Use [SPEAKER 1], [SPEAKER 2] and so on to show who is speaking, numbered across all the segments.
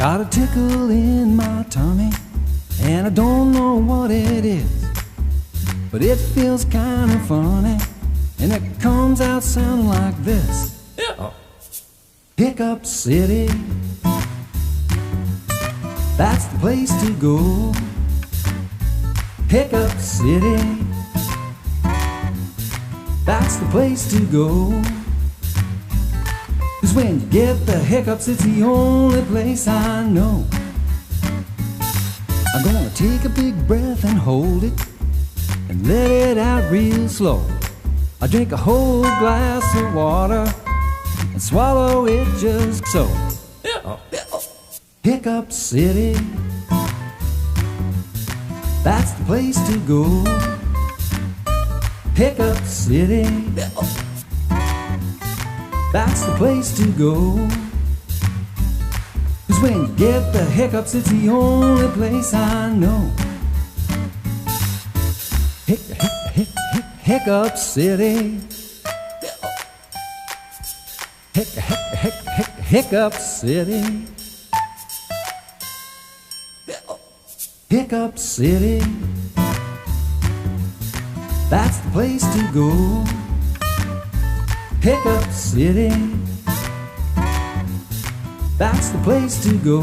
[SPEAKER 1] Got a tickle in my tummy, and I don't know what it is, but it feels kind of funny, and it comes out sounding like this. Hiccup City, that's the place to go. Hiccup City, that's the place to go. 'Cause when you get the hiccups, it's the only place I know. I'm gonna take a big breath and hold it and let it out real slow. I drink a whole glass of water and swallow it just so. Hiccup City, that's the place to go. Hiccup City, that's the place to go. 'Cause when you get the hiccups, it's the only place I know. Hiccup City, Hiccup City, Hiccup City, that's the place to go. Hiccup City, that's the place to go.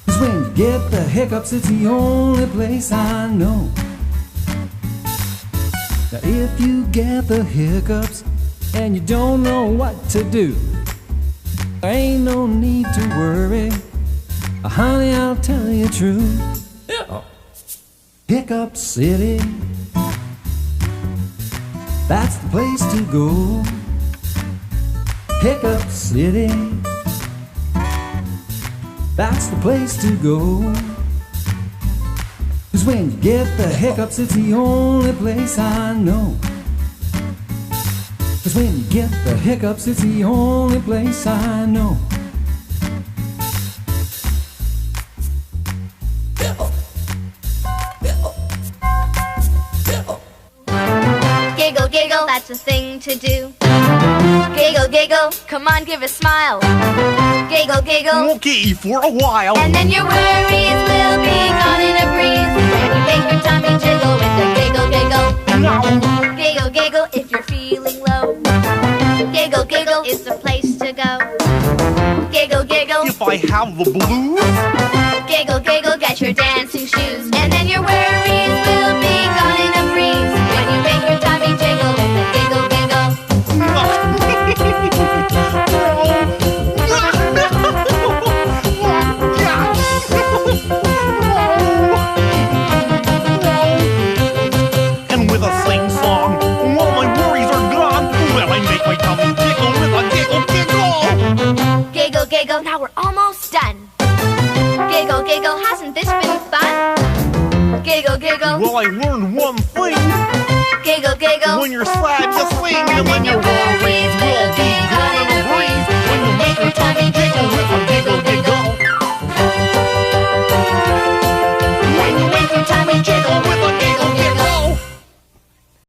[SPEAKER 1] 'Cause when you get the hiccups, it's the only place I know. Now if you get the hiccups and you don't know what to do, there ain't no need to worry, honey, I'll tell you true. Hiccup City, that's the place to go. Hiccup City, that's the place to go. 'Cause when you get the hiccups, it's the only place I know. 'Cause when you get the hiccups, it's the only place I know.
[SPEAKER 2] Giggle, giggle, that's a thing to do. Giggle, giggle, come on, give a smile. Giggle, giggle,
[SPEAKER 3] Okay, for a while.
[SPEAKER 2] and then your worries will be gone in a breeze. When you make your tummy jiggle with a giggle, giggle. Giggle, giggle, if you're feeling low. Giggle, giggle is the place to go. Giggle, giggle,
[SPEAKER 3] If I have the blues.
[SPEAKER 2] giggle, giggle, get your dancing shoes. And then your worries will be gone in a breeze. When you make your tummy jiggle with a giggle, giggle.
[SPEAKER 3] And with a sing-song, all my worries are gone. Well, I make my tummy tickle with a giggle, giggle.
[SPEAKER 2] Giggle, giggle, now we're almost done. Giggle, giggle, hasn't this been fun? Giggle, giggle,
[SPEAKER 3] Well, I learned one thing.
[SPEAKER 2] giggle, giggle.
[SPEAKER 3] When you're sad, you sing, and then your worries will be